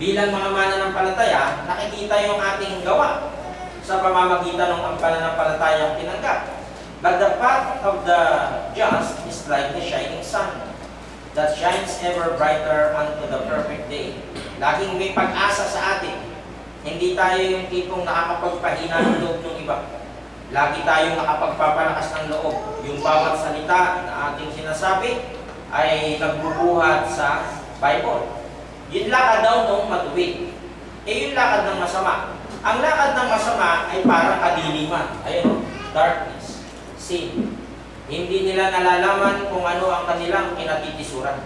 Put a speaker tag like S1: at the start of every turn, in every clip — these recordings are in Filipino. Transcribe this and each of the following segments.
S1: bilang mga mananampalataya, nakikita yung ating gawa sa pamamagitan ng pananampalatayang tinanggap. But the path of the just is like the shining sun that shines ever brighter unto the perfect day. Laging may pag-asa sa atin. Hindi tayo yung tipong nakakapagpahina ng loob ng iba. Lagi tayong nakapagpapalakas ng loob. Yung bawat salita na ating sinasabi ay nagbubuhat sa Bible. Yung lakad daw nung matuwid. Yung lakad ng masama. Ang lakad ng masama ay parang kadiliman. Ayun, darkness, sin. Hindi nila nalalaman kung ano ang kanilang kinatitisuran.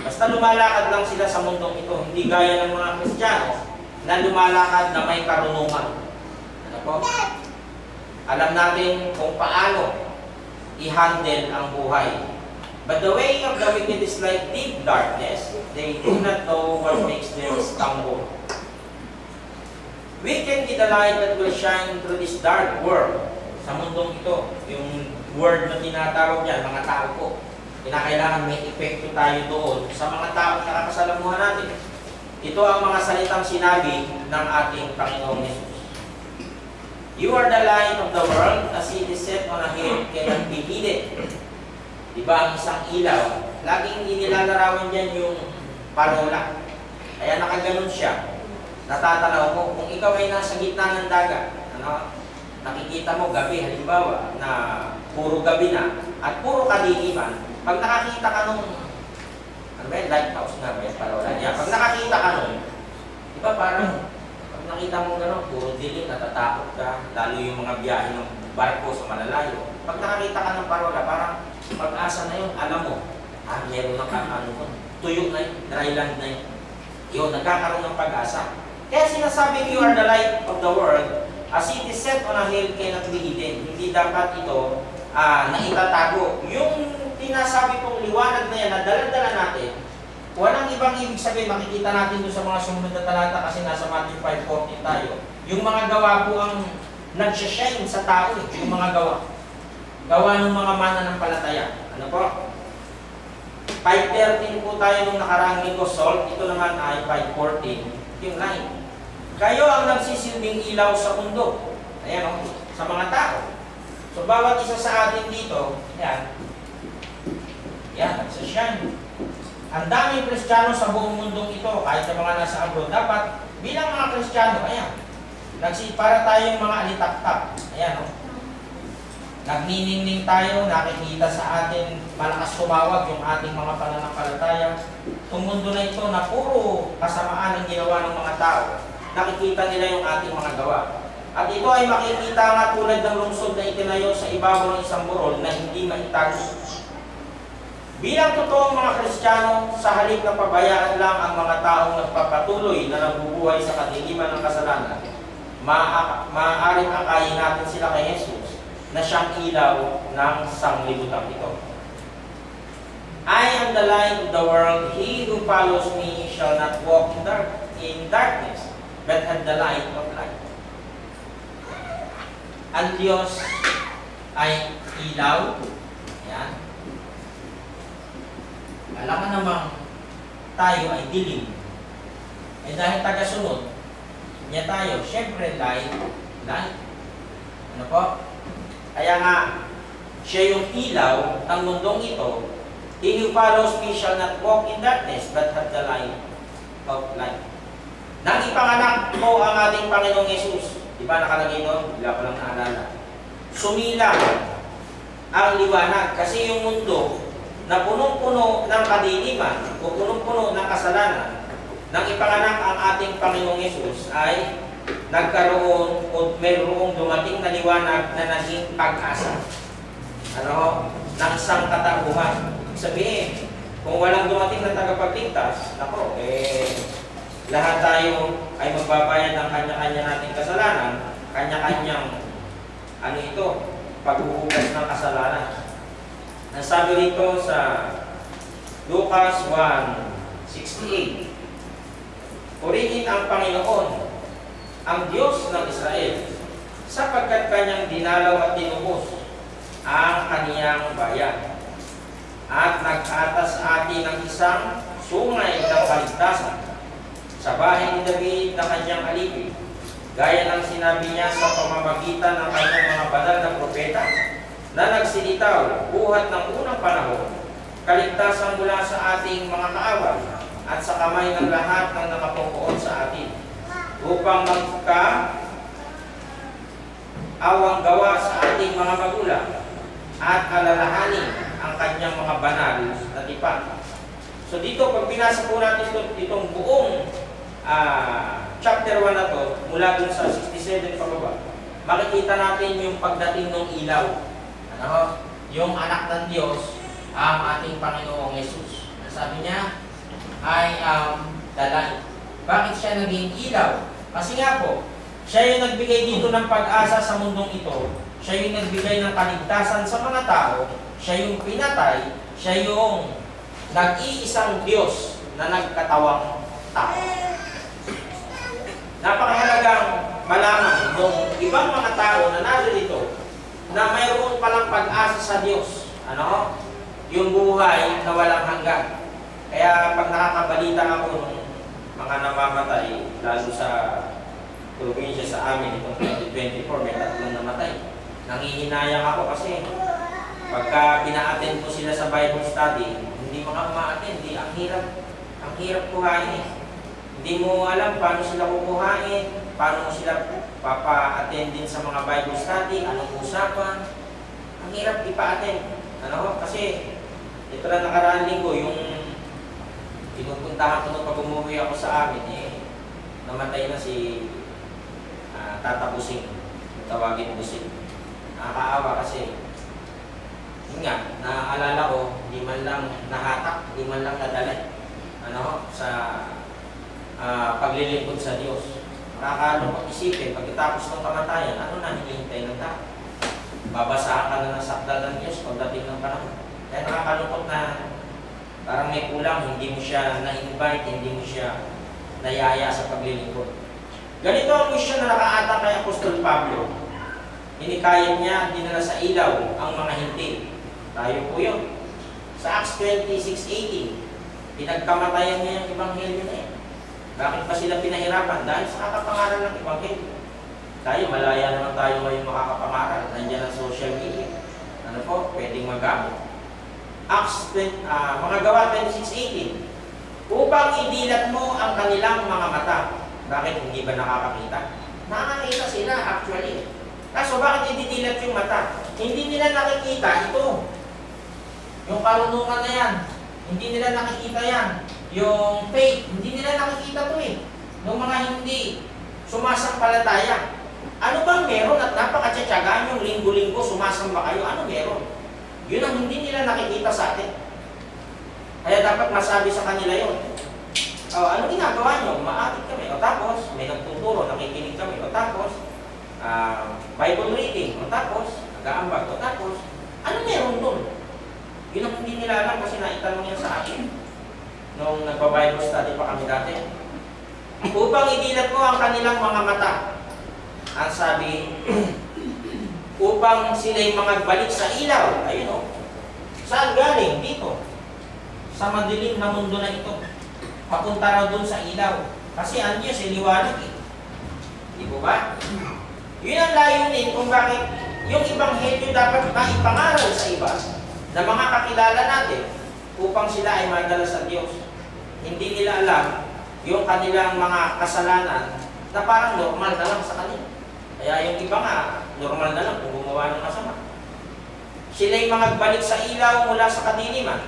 S1: Basta lumalakad lang sila sa mundong ito. Hindi gaya ng mga Kristiyano na lumalakad na may karunungan. Ano po? Alam natin kung paano i-handle ang buhay. But the way of the wicked is like deep darkness. They do not know what makes them stumble. We can be the light that will shine through this dark world. Sa mundong ito, yung word na tinatawag yan, mga tao po. Kinakailangan may epekto tayo doon sa mga tao na nakakasalamuhan natin. Ito ang mga salitang sinabi ng ating Panginoong Yesus. You are the light of the world, a city set on a hill cannot be hidden. Diba ang isang ilaw, laging inilalarawan dyan yung parola. Kaya nakaganon siya. Natatanaw mo, kung ikaw ay nasa gitna ng dagat, ano, nakikita mo gabi, halimbawa, na puro gabi na, at puro kadiliman, pag nakakita ka nung, ano ba yun, lighthouse nga ba yun, parola niya, pag nakakita ka nung, di ba parang, pag nakita mo gano'n, puro dilim, natatakot ka, lalo yung mga biyahe ng barko sa malalayo. Pag nakakita ka ng parola, parang pag-asa na yun, alam mo, meron na ano ko, tuyo na yun, dry land na yun. Yun, nagkakaroon ng pag-asa. Kaya sinasabing you are the light of the world, a city set on a hill cannot be hidden. Hindi dapat ito naitatago. Yung tinasabi kong liwanag na yan, na dala-dala natin, walang ibang ibig sabihin, makikita natin doon sa mga sumunod na talata kasi nasa Matthew 5:14 tayo. Yung mga gawa po ang nagsashine sa tao, yung mga gawa. Gawa ng mga mananampalataya. Ano po? 5:13 po tayo nung nakaraang linggo, salt. Ito naman ay 5:14, yung light. Kayo ang nagsisilbing ilaw sa mundo. Ayan o, sa mga tao. So, bawat isa sa atin dito, yan. Yan, nagsashine. Ang daming Kristiyano sa buong mundong ito, kahit sa mga nasa abroad, dapat bilang mga Kristiyano, ayan, para tayong mga alitap-tap. Ayan o. Nagniningning tayo, nakikita sa atin, malakas tumawag yung ating mga pananampalataya. Itong mundo na ito na puro kasamaan ang ginawa ng mga tao, nakikita nila yung ating mga gawa. At ito ay makikita nga tulad ng lungsod na itinayo sa ibabaw ng isang burol na hindi maitago. Bilang totoong mga Kristiyano, sa halip na pabayaan lang ang mga taong nagpapatuloy na nabubuhay sa kadiliman ng kasalanan, maaaring akayin natin sila kay Jesus na siyang ilaw ng sanglibutan ito. I am the light of the world. He who follows me shall not walk in darkness, but have the light of life. Ang Diyos ay ilaw. Yan. Alam ka namang tayo ay dilim. Eh dahil tagasunod niya tayo, syempre light. Ano po? Kaya nga, siya yung ilaw ng mundong ito. He who follows me shall not walk in darkness, but have the light of life. Nang ipanganak mo ang ating Panginoong Yesus, di ba nakalagay doon? Bila ko lang naalala. Sumilang ang liwanag kasi yung mundo na punong-puno ng kadiliman o punong-puno ng kasalanan, nang ipanganak ang ating Panginoong Yesus ay nagkaroon o mayroong dumating na liwanag na naging pag-asa. Ano? Ng sangkatauhan. Sabihin, kung walang dumating na tagapagligtas, ako, lahat tayo ay magbabayad ng kanya-kanya nating kasalanan, kanya-kanyang, ano ito, paghuhugas ng kasalanan. Nasabi rito sa Lucas 1:68, purihin ang Panginoon, ang Diyos ng Israel, sapagkat kanyang dinalaw at tinubos ang kaniyang bayan, at nag-atas atin ng isang sungay ng kaligtasan sa bahay ni David na kanyang alipin, gaya ng sinabi niya sa pamamagitan ng kanyang mga banal na propeta na nagsilitaw buhat ng unang panahon, kaligtasan mula sa ating mga kaaway at sa kamay ng lahat ng nakapupuon sa atin, upang magka-awang gawa sa ating mga magulang at alalahanin ang kanyang mga banal na tipan. So dito, pag pinasa po natin itong buong chapter 1 na to, mula dun sa 67 pababa, makikita natin yung pagdating ng ilaw. Ano? Yung anak ng Diyos, ang ating Panginoong Yesus. Sabi niya, I am the light. Bakit siya naging ilaw? Kasi nga po, siya yung nagbigay dito ng pag-asa sa mundong ito. Siya yung nagbigay ng kaligtasan sa mga tao. Siya yung pinatay. Siya yung nag-iisang Diyos na nagkatawang tao. Napakahalagang malaman ng ibang mga tao na narito na mayroon palang pag-asa sa Diyos. Ano? Yung buhay na walang hanggan. Kaya pag nakakabalita ako ng mga namamatay, lalo sa probinsya sa amin itong 2024, may 3 namatay. Nangihinayang ako kasi pagka pina-attend ko sila sa Bible study, hindi makama-attend, ang hirap kuhain. Hindi mo alam paano sila kukuhain, paano mo sila papa-attend din sa mga Bible study, anong usapan. Ang hirap ipa-attend. Ano? Kasi ito na nakaraan linggo, yung pinupuntahan ko nung pag umuwi ako sa amin, namatay na si Tata Busing, tawagin Busing. Nakakaawa kasi, yun nga, naaalala ko, di man lang nahatak, di man lang nadala sa paglilingkod sa Diyos. Nakakalungkot isipin, pagkatapos ng kamatayan, ano na hinihintay ng tao? Babasahan ka na ng sakdal ng Diyos pagdating ng panahon. Kaya nakakalungkot na parang may kulang, hindi mo siya na-invite, hindi mo siya nayaya sa paglilingkod. Ganito ang mission na nakaatang kay Apostol Pablo. Hinikayat niya, dinala sa ilaw ang mga hintil. Tayo po yun. Sa Acts 26:18, pinagkamatayan niya yung Ebanghelyo na yan. Bakit pa sila pinahirapan? Dahil sa kakapangaral ng Ebanghelyo. Tayo, malaya naman tayo ngayon makakapangaral. Nandiyan ang social media. Ano po? Pwedeng magamit. Acts, mga gawa 26:18, upang idilat mo ang kanilang mga mata. Bakit hindi ba nakakakita? Nakakita sila actually. Kaso bakit ididilat yung mata? Hindi nila nakikita ito. Yung karunungan na yan. Hindi nila nakikita yan. Yung faith, hindi nila nakikita ito Yung mga hindi sumasampalataya. Ano bang meron at napakatiyatyagaan yung linggo-linggo sumasamba kayo? Ano meron? Yun ang hindi nila nakikita sa atin. Kaya dapat masabi sa kanila yun. Ano ginagawa nyo? Maatit kami. O tapos, may nagtuturo, nakikinig kami. O tapos, Bible reading. O tapos, nag-aambag. O tapos, ano meron dun? Yun ang hindi nila alam kasi naitanong yan sa akin. Nung nagpa-Bible study pa kami dati. Upang idilat mo ang kanilang mga mata. Ang sabi, upang sila'y magbalik sa ilaw. Ayun Saan galing? Dito. Sa madilim na mundo na ito. Papunta raw dun sa ilaw. Kasi ang Diyos ay liwanag Di po ba? Yun ang layunin kung bakit yung Ebanghelyo dapat maipangaral sa iba na mga kakilala natin upang sila ay madala sa Diyos. Hindi nila alam yung kanilang mga kasalanan na parang normal na lang sa kanila. Kaya yung iba nga, normal na lang kung gumawa ng masama. Sila'y magbalik sa ilaw mula sa kadiliman,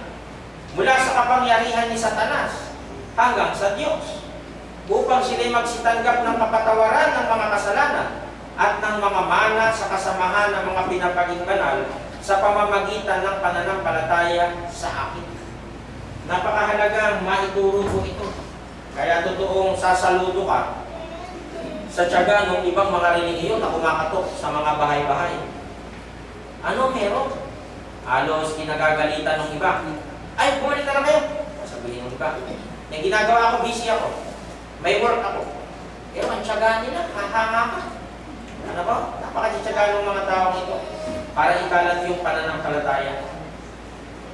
S1: mula sa kapangyarihan ni Satanas, hanggang sa Diyos, upang sila'y magsitanggap ng kapatawaran ng mga kasalanan at ng mga mana sa kasamahan ng mga pinapaging banal sa pamamagitan ng pananampalataya sa akin. Napakahalagang maituro ko ito. Kaya totoong sasaludo ka sa tiyaga ng ibang mga relihiyon na kumakatok sa mga bahay-bahay. Ano meron? Halos kinagagalitan ng iba. Ay, bumalik na lang kayo. Sabihin ng iba. Yung ginagawa ko, busy ako. May work ako. Pero ang tiyaga nila, hahanga ka. Ano ba? Napakatityaga ng mga taong ito para ikalat yung pananampalataya.